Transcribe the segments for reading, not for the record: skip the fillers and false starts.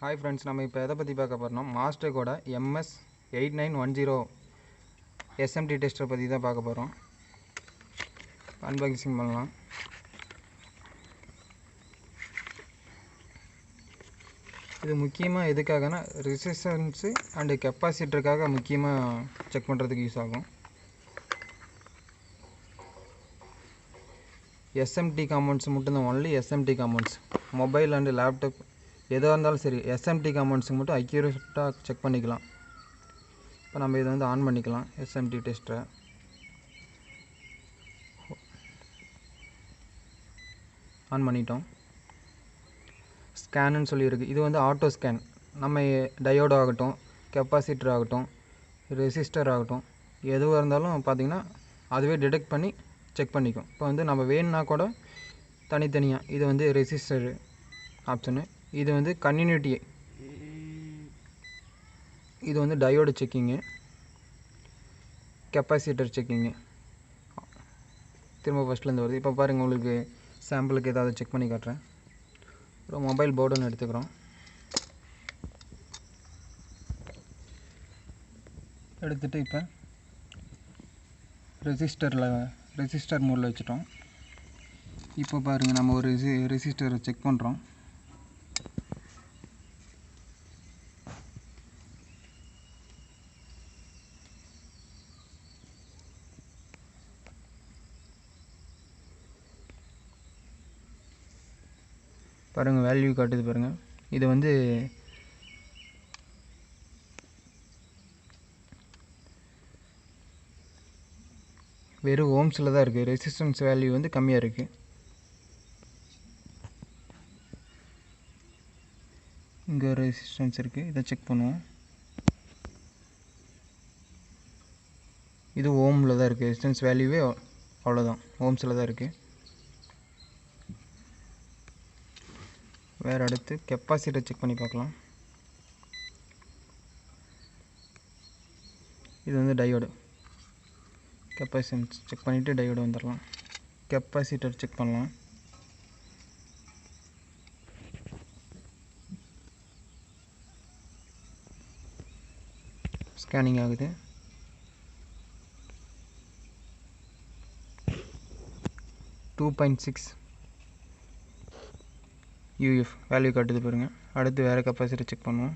Hi friends, நம்ம இப்போ எதை பற்றி பார்க்க போகிறோம் மாஸ்டர் கோட MS8910 SMD Tester பற்றி தான் பார்க்க போகிறோம். அன்பாக்சிங் பண்ணலாம். இது முக்கியமாக எதுக்காகனா ரெசிஸ்டன்ஸு அண்டு கெப்பாசிட்டருக்காக முக்கியமாக செக் பண்ணுறதுக்கு யூஸ் ஆகும். SMT காம்பவுண்ட்ஸ் மட்டும்தான், only SMT compounds. Mobile and laptop எதாக இருந்தாலும் சரி, SMT காம்பவுண்ட்ஸுக்கு மட்டும் அக்யூரேட்டாக செக் பண்ணிக்கலாம். இப்போ நம்ம இதை வந்து ஆன் பண்ணிக்கலாம். SMD டெஸ்டரை ஆன் பண்ணிட்டோம். ஸ்கேனுன்னு சொல்லியிருக்கு. இது வந்து ஆட்டோ ஸ்கேன். நம்ம டயோடு ஆகட்டும், கெப்பாசிட்டர் ஆகட்டும், ரெசிஸ்டர் ஆகட்டும், எதுவாக இருந்தாலும் பார்த்திங்கன்னா அதுவே டிடெக்ட் பண்ணி செக் பண்ணிக்கும். இப்போ வந்து நம்ம வேணுன்னா கூட தனித்தனியாக இது வந்து ரெசிஸ்டர் ஆப்ஷனு, இது வந்து கன்டினியூட்டி, இது வந்து டயோடு செக்கிங்கு, கெப்பாசிட்டர் செக்கிங்கு. திரும்ப ஃபஸ்ட்லேருந்து வருது. இப்போ பாருங்கள், உங்களுக்கு சாம்பிளுக்கு ஏதாவது செக் பண்ணி காட்டுறேன். ஒரு மொபைல் போர்டுன்னு எடுத்துக்கிறோம். எடுத்துகிட்டு இப்போ ரெசிஸ்டர் மோடில் வச்சுட்டோம். இப்போ பாருங்கள், நம்ம ஒரு ரெசிஸ்டரை செக் பண்ணுறோம். பாருங்கள், வேல்யூ காட்டுது பாருங்கள். இது வந்து வெறும் ஓம்ஸில் தான் இருக்குது. ரெசிஸ்டன்ஸ் வேல்யூ வந்து கம்மியாக இருக்குது. இங்கே ரெசிஸ்டன்ஸ் இருக்குது, இதை செக் பண்ணுவோம். இது ஓமில் தான் இருக்குது. ரெசிஸ்டன்ஸ் வேல்யூவே அவ்வளோதான், ஓம்ஸில் தான் இருக்குது. வேறு அடுத்து கெப்பாசிட்டர் செக் பண்ணி பார்க்கலாம். இது வந்து டயோடு. கெப்பாசிட்டன்ஸ் செக் பண்ணிவிட்டு டயோடு வந்துடலாம். கெப்பாசிட்டர் செக் பண்ணலாம். ஸ்கேனிங் ஆகுது. $2.6 UF வேல்யூ காட்டுது பாருங்கள். அடுத்து வேறு கெப்பாசிட்டர் செக் பண்ணுவோம்.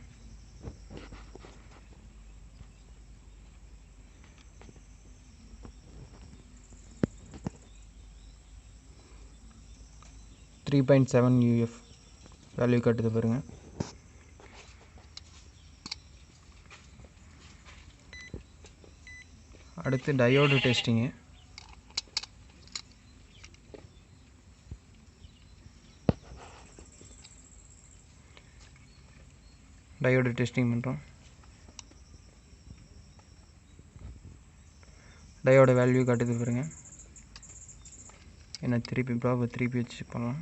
$3.7 UF வேல்யூ காட்டுது பாருங்கள். அடுத்து டயோடு டெஸ்டிங்கு. டயோடு டெஸ்டிங் பண்ணுறோம். டயோட வேல்யூ காட்டுது பாருங்கள். என்ன திருப்பி வச்சு பண்ணலாம்.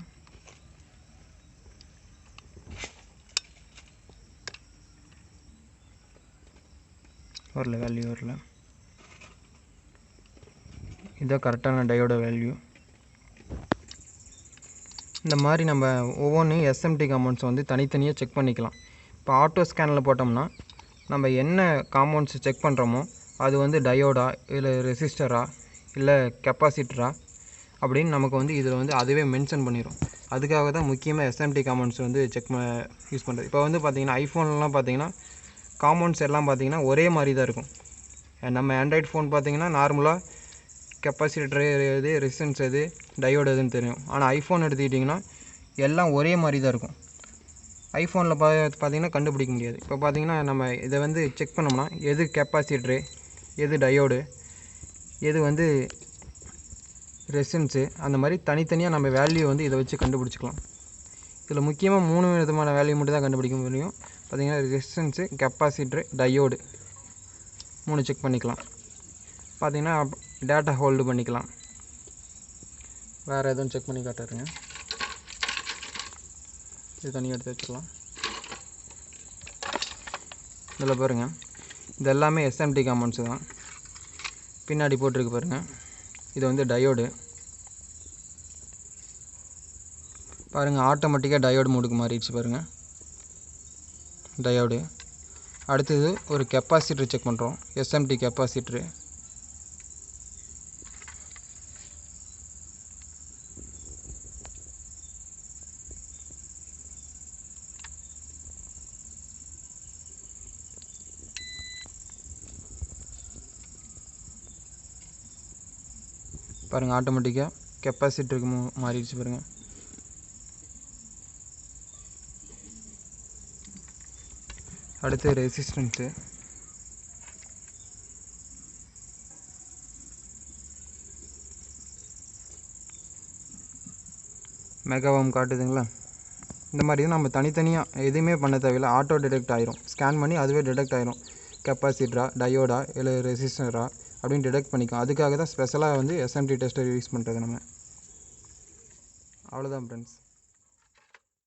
வேல்யூ வரல. இதுதான் கரெக்டான டயோட வேல்யூ. இந்த மாதிரி நம்ம ஒவ்வொன்றையும் SMT காம்பவுண்ட்ஸ் வந்து தனித்தனியாக செக் பண்ணிக்கலாம். இப்போ ஆட்டோ ஸ்கேனில் போட்டோம்னா நம்ம என்ன காம்பவுண்ட்ஸ் செக் பண்ணுறோமோ அது வந்து டயோடா இல்லை ரெசிஸ்டரா இல்லை கெப்பாசிட்டரா அப்படின்னு நமக்கு வந்து இதில் வந்து அதுவே மென்ஷன் பண்ணிடும். அதுக்காக தான் முக்கியமாக SMT காம்பவுண்ட்ஸ் வந்து யூஸ் பண்ணுறது. இப்போ வந்து பார்த்திங்கன்னா ஐஃபோன்லாம் பார்த்திங்கன்னா காம்பவுண்ட்ஸ் எல்லாம் பார்த்திங்கன்னா ஒரே மாதிரி தான் இருக்கும். நம்ம ஆண்ட்ராய்டு ஃபோன் பார்த்திங்கன்னா நார்மலாக கெப்பாசிட்டர் எது, ரெசிஸ்டன்ஸ் எது, டயோடு எதுன்னு தெரியும். ஆனால் ஐஃபோன் எடுத்துக்கிட்டிங்கன்னா எல்லாம் ஒரே மாதிரி தான் இருக்கும். ஐஃபோனில் பார்த்திங்கன்னா கண்டுபிடிக்க முடியாது. இப்போ பார்த்திங்கன்னா நம்ம இதை வந்து செக் பண்ணோம்னா எது கெப்பாசிட்டரு, எது டயோடு, எது வந்து ரெசிஸ்டன்ஸு, அந்த மாதிரி தனித்தனியாக நம்ம வேல்யூ வந்து இதை வச்சு கண்டுபிடிச்சிக்கலாம். இதில் முக்கியமாக 3 விதமான வேல்யூ மட்டும் தான் கண்டுபிடிக்க முடியும். பார்த்திங்கன்னா ரெசிஸ்டன்ஸு, கெப்பாசிட்டரு, டயோடு 3 செக் பண்ணிக்கலாம். பார்த்திங்கன்னா டேட்டா ஹோல்டு பண்ணிக்கலாம். வேறு எதுவும் செக் பண்ணி காட்டுறேங்க. இது தனியாக எடுத்து வச்சுக்கலாம். இதில் பாருங்கள், இது எல்லாமே SMT காம்பவுண்ட்ஸு தான். பின்னாடி போட்டிருக்கு பாருங்கள், இது வந்து டயோடு. பாருங்கள், ஆட்டோமேட்டிக்காக டயோடு மோடுக்கு மாறிடுச்சு பாருங்கள். டயோடு. அடுத்தது ஒரு கெப்பாசிட்டர் செக் பண்ணுறோம், SMD கெப்பாசிட்டரு. பாருங்கள், ஆட்டோமேட்டிக்காக கெப்பாசிட்டருக்கு மாறிடுச்சு பாருங்கள். அடுத்து ரெசிஸ்டன்ஸு. Mega ohm காட்டுதுங்களா? இந்த மாதிரி நம்ம தனித்தனியாக எதுவுமே பண்ண தேவையில்லை, ஆட்டோ டிடெக்ட் ஆயிரும். ஸ்கேன் பண்ணி அதுவே டிடெக்ட் ஆயிரும், கெப்பாசிட்டரா டயோடா இல்லை ரெசிஸ்டரா அப்படின்னு டிடெக்ட் பண்ணிக்கும். அதுக்காக தான் ஸ்பெஷலாக வந்து SMD டெஸ்டர் யூஸ் பண்ணுறது நம்ம. அவ்வளோதான் ஃப்ரெண்ட்ஸ்.